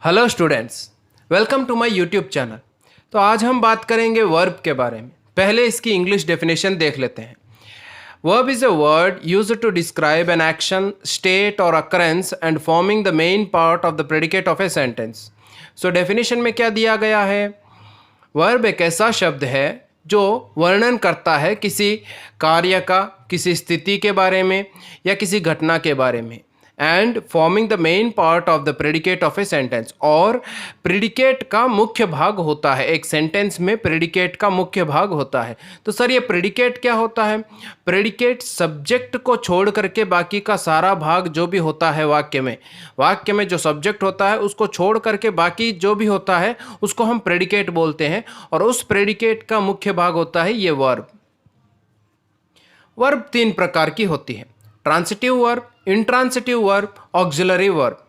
Hello students, welcome to my YouTube channel. तो आज हम बात करेंगे वर्ब के बारे में। पहले इसकी इंग्लिश डेफिनेशन देख लेते हैं। Verb is a word used to describe an action, state और occurrence and forming the main part of the predicate of a sentence. So definition में क्या दिया गया है? वर्ब एक ऐसा शब्द है जो वर्णन करता है किसी कार्य का, किसी स्थिति के बारे में या किसी घटना के बारे में, and forming the main part of the predicate of a sentence. और प्रेडिकेट का मुख्य भाग होता है, एक सेंटेंस में प्रेडिकेट का मुख्य भाग होता है। तो सर ये प्रेडिकेट क्या होता है? प्रेडिकेट सब्जेक्ट को छोड़ करके बाकी का सारा भाग जो भी होता है वाक्य में जो सब्जेक्ट होता है उसको छोड़ करके बाकी जो भी होता है उसको हम प्रेडिकेट बोलते हैं, और उस प्रेडिकेट का मुख्य भाग होता है ये वर्ब। वर्ब तीन प्रकार की होती है: transitive verb, intransitive verb, auxiliary verb.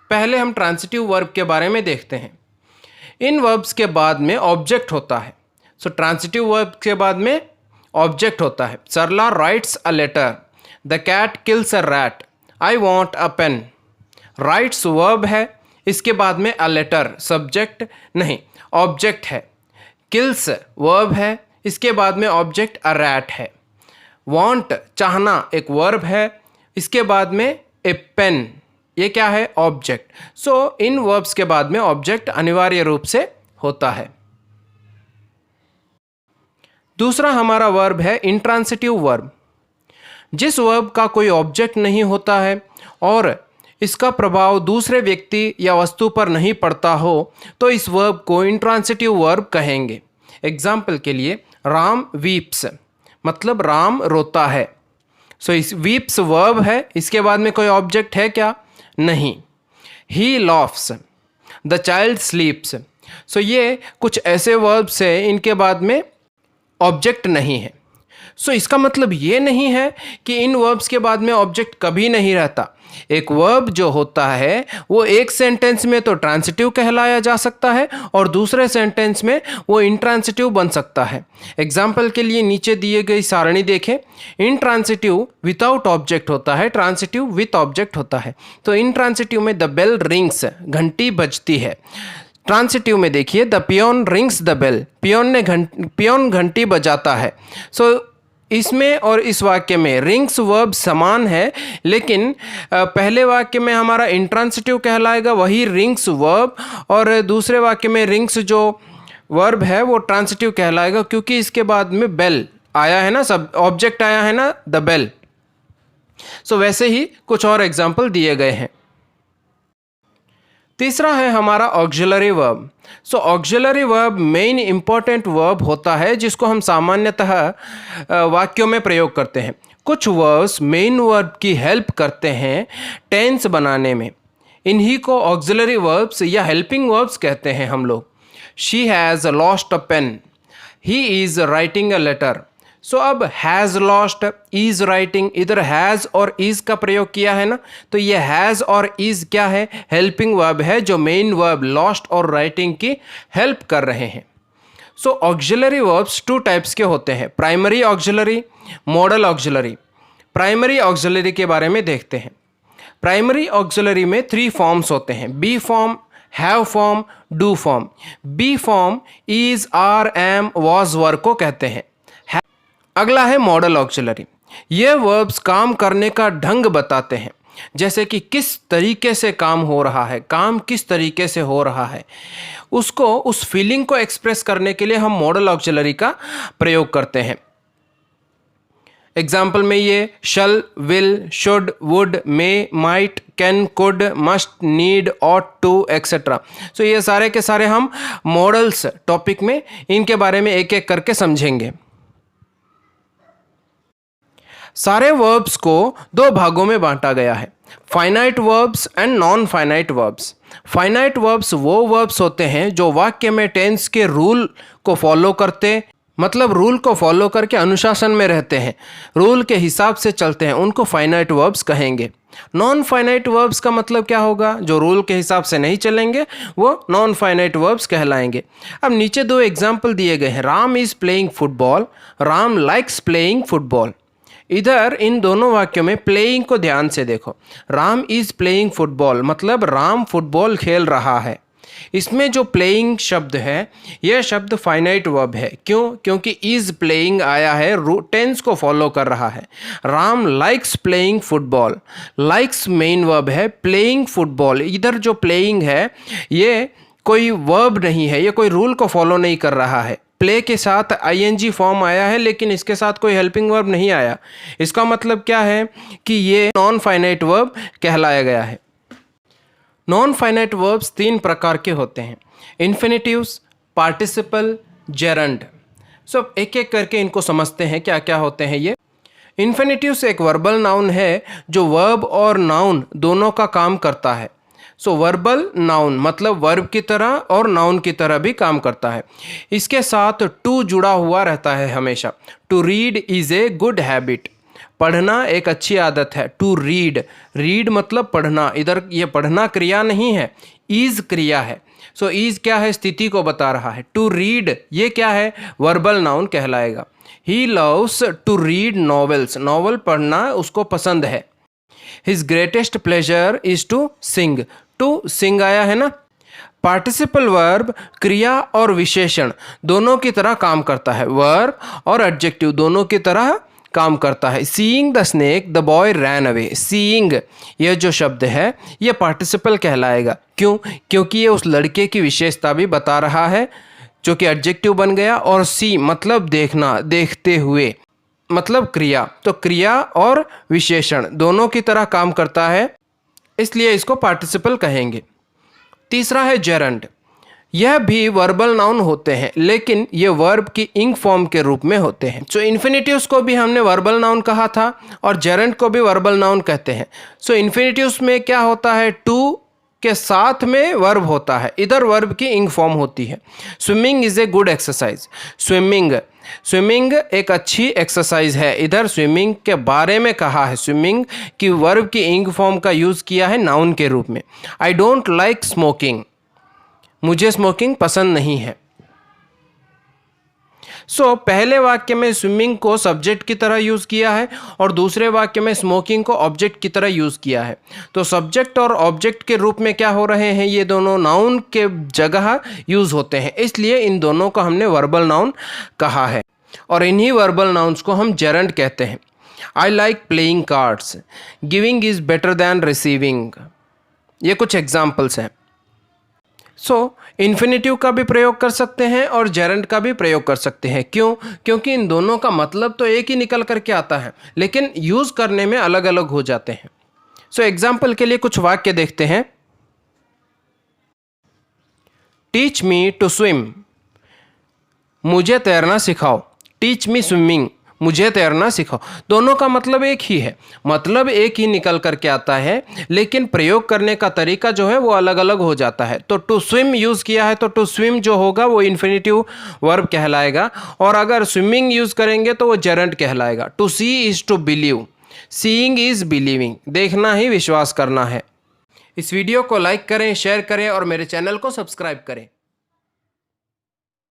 पहले हम ट्रांसिटिव वर्ब के बारे में देखते हैं। इन वर्ब्स के बाद में ऑब्जेक्ट होता है। सो ट्रांसिटिव वर्ब के बाद में ऑब्जेक्ट होता है। Sarla writes a letter, the cat kills a rat, I want a pen. Writes verb है, इसके बाद में अ लेटर सब्जेक्ट नहीं ऑब्जेक्ट है। किल्स वर्ब है, इसके बाद में ऑब्जेक्ट अ रैट है। वांट चाहना एक वर्ब है, इसके बाद में ए पेन, ये क्या है? ऑब्जेक्ट। सो इन वर्ब्स के बाद में ऑब्जेक्ट अनिवार्य रूप से होता है। दूसरा हमारा वर्ब है इंट्रांसिटिव वर्ब। जिस वर्ब का कोई ऑब्जेक्ट नहीं होता है और इसका प्रभाव दूसरे व्यक्ति या वस्तु पर नहीं पड़ता हो तो इस वर्ब को इंट्रांसिटिव वर्ब कहेंगे। एग्जाम्पल के लिए राम वीप्स, मतलब राम रोता है। सो इस वीप्स वर्ब है, इसके बाद में कोई ऑब्जेक्ट है क्या? नहीं। ही लॉफ्स, द चाइल्ड स्लीप्स। सो ये कुछ ऐसे वर्ब्स है इनके बाद में ऑब्जेक्ट नहीं है। सो इसका मतलब ये नहीं है कि इन वर्ब्स के बाद में ऑब्जेक्ट कभी नहीं रहता। एक वर्ब जो होता है वो एक सेंटेंस में तो ट्रांसिटिव कहलाया जा सकता है और दूसरे सेंटेंस में वो इंट्रांसिटिव बन सकता है। एग्जाम्पल के लिए नीचे दिए गई सारणी देखें। इंट्रांसिटिव विदाउट ऑब्जेक्ट होता है, ट्रांसिटिव विथ ऑब्जेक्ट होता है। तो इंट्रांसिटिव में द बेल रिंग्स, घंटी बजती है। ट्रांसिटिव में देखिए the peon rings the bell, peon घंटी बजाता है। सो इसमें और इस वाक्य में रिंग्स वर्ब समान है, लेकिन पहले वाक्य में हमारा इंट्रांसिटिव कहलाएगा वही रिंग्स वर्ब, और दूसरे वाक्य में रिंग्स जो वर्ब है वो ट्रांसिटिव कहलाएगा, क्योंकि इसके बाद में बेल आया है ना, सब ऑब्जेक्ट आया है ना, द बेल। सो वैसे ही कुछ और एग्जाम्पल दिए गए हैं। तीसरा है हमारा auxiliary verb. So auxiliary verb main important verb होता है जिसको हम सामान्यतः वाक्यों में प्रयोग करते हैं। कुछ वर्ब्स मेन वर्ब की हेल्प करते हैं टेंस बनाने में, इन्हीं को ऑक्सिलरी वर्ब्स या हेल्पिंग वर्ब्स कहते हैं हम लोग। She has lost a pen, he is writing a letter. So अब हैज़ लॉस्ट, इज़ राइटिंग, इधर हैज़ और इज़ का प्रयोग किया है ना, तो ये हैज़ और इज़ क्या है? हेल्पिंग वर्ब है जो मेन वर्ब लॉस्ट और राइटिंग की हेल्प कर रहे हैं। सो ऑक्सिलरी वर्ब्स टू टाइप्स के होते हैं: primary auxiliary, model auxiliary. Primary auxiliary के बारे में देखते हैं। प्राइमरी ऑक्सिलरी में 3 फॉर्म्स होते हैं: be form, have form, do form. Be form is, are, am, was, were को कहते हैं। अगला है मॉडल ऑक्सिलरी। ये वर्ब्स काम करने का ढंग बताते हैं, जैसे कि किस तरीके से काम हो रहा है, काम किस तरीके से हो रहा है, उसको उस फीलिंग को एक्सप्रेस करने के लिए हम मॉडल ऑक्सिलरी का प्रयोग करते हैं। एग्जाम्पल में ये shall, will, should, would, may, might, can, could, must, need, ought to, etcetera. So ये सारे के सारे हम मॉडल्स टॉपिक में इनके बारे में एक एक करके समझेंगे। सारे वर्ब्स को 2 भागों में बांटा गया है: finite verbs and non finite verbs. Finite verbs वो वर्ब्स होते हैं जो वाक्य में टेंस के रूल को फॉलो करते, मतलब रूल को फॉलो करके अनुशासन में रहते हैं, रूल के हिसाब से चलते हैं, उनको फाइनाइट वर्ब्स कहेंगे। नॉन फाइनाइट वर्ब्स का मतलब क्या होगा? जो रूल के हिसाब से नहीं चलेंगे वो नॉन फाइनाइट वर्ब्स कहलाएंगे। अब नीचे 2 एग्जाम्पल दिए गए हैं। Ram is playing football, Ram likes playing football. इधर इन दोनों वाक्यों में प्लेइंग को ध्यान से देखो। राम इज प्लेइंग फुटबॉल, मतलब राम फुटबॉल खेल रहा है। इसमें जो प्लेइंग शब्द है यह शब्द फाइनाइट वर्ब है। क्यों? क्योंकि इज प्लेइंग आया है, टेंस को फॉलो कर रहा है। Ram likes playing football, likes main verb है, प्लेइंग फुटबॉल, इधर जो प्लेइंग है ये कोई वर्ब नहीं है, ये कोई रूल को फॉलो नहीं कर रहा है। प्ले के साथ आईएनजी फॉर्म आया है लेकिन इसके साथ कोई हेल्पिंग वर्ब नहीं आया। इसका मतलब क्या है कि ये नॉन फाइनाइट वर्ब कहलाया गया है। नॉन फाइनाइट वर्ब्स 3 प्रकार के होते हैं, इन्फिनिटिव्स, पार्टिसिपल, जेरंड। सो एक एक करके इनको समझते हैं क्या क्या होते हैं ये। इन्फिनिटिव्स एक वर्बल नाउन है जो वर्ब और नाउन दोनों का काम करता है। सो वर्बल नाउन मतलब वर्ब की तरह और नाउन की तरह भी काम करता है। इसके साथ टू जुड़ा हुआ रहता है हमेशा। To read is a good habit, पढ़ना एक अच्छी आदत है। टू रीड, रीड मतलब पढ़ना, इधर ये पढ़ना क्रिया नहीं है, इज क्रिया है। सो इज क्या है? स्थिति को बता रहा है। टू रीड ये क्या है? वर्बल नाउन कहलाएगा। He loves to read novels, novel पढ़ना उसको पसंद है। His greatest pleasure is to sing, to sing आया है ना। पार्टिसिपल वर्ब क्रिया और विशेषण दोनों की तरह काम करता है, वर्ब और एडजेक्टिव दोनों की तरह काम करता है। Seeing the snake the boy ran away, seeing यह जो शब्द है यह पार्टिसिपल कहलाएगा। क्यों? क्योंकि ये उस लड़के की विशेषता भी बता रहा है जो कि एडजेक्टिव बन गया। और सी मतलब देखना, देखते हुए मतलब क्रिया, तो क्रिया और विशेषण दोनों की तरह काम करता है, इसलिए इसको पार्टिसिपल कहेंगे। तीसरा है जेरंड, यह भी वर्बल नाउन होते हैं लेकिन ये वर्ब की इंग फॉर्म के रूप में होते हैं। सो इन्फिनिटिव्स को भी हमने वर्बल नाउन कहा था और जेरंड को भी वर्बल नाउन कहते हैं। सो इन्फिनिटिव्स में क्या होता है? टू के साथ में वर्ब होता है, इधर वर्ब की इंग फॉर्म होती है। Swimming is a good exercise, swimming, swimming एक अच्छी एक्सरसाइज है, इधर स्विमिंग के बारे में कहा है। स्विमिंग की वर्ब की इंग फॉर्म का यूज़ किया है नाउन के रूप में। आई डोंट लाइक स्मोकिंग, मुझे स्मोकिंग पसंद नहीं है। सो पहले वाक्य में स्विमिंग को सब्जेक्ट की तरह यूज़ किया है और दूसरे वाक्य में स्मोकिंग को ऑब्जेक्ट की तरह यूज़ किया है। तो सब्जेक्ट और ऑब्जेक्ट के रूप में क्या हो रहे हैं? ये दोनों नाउन के जगह यूज़ होते हैं, इसलिए इन दोनों को हमने वर्बल नाउन कहा है और इन्हीं वर्बल नाउन्स को हम जेरंड कहते हैं। I like playing cards, giving is better than receiving, ये कुछ एग्जाम्पल्स हैं। सो इन्फिनिटिव का भी प्रयोग कर सकते हैं और जेरंड का भी प्रयोग कर सकते हैं। क्यों? क्योंकि इन दोनों का मतलब तो एक ही निकल करके आता है लेकिन यूज़ करने में अलग अलग हो जाते हैं। सो एग्जाम्पल के लिए कुछ वाक्य देखते हैं। टीच मी टू स्विम, मुझे तैरना सिखाओ। टीच मी स्विमिंग, मुझे तैरना सिखाओ। दोनों का मतलब एक ही है, मतलब एक ही निकल करके आता है लेकिन प्रयोग करने का तरीका जो है वो अलग अलग हो जाता है। तो टू स्विम यूज़ किया है तो टू स्विम जो होगा वो इन्फिनिटिव वर्ब कहलाएगा और अगर स्विमिंग यूज़ करेंगे तो वो जेरंड कहलाएगा। To see is to believe, seeing is believing, देखना ही विश्वास करना है। इस वीडियो को लाइक करें, शेयर करें और मेरे चैनल को सब्सक्राइब करें।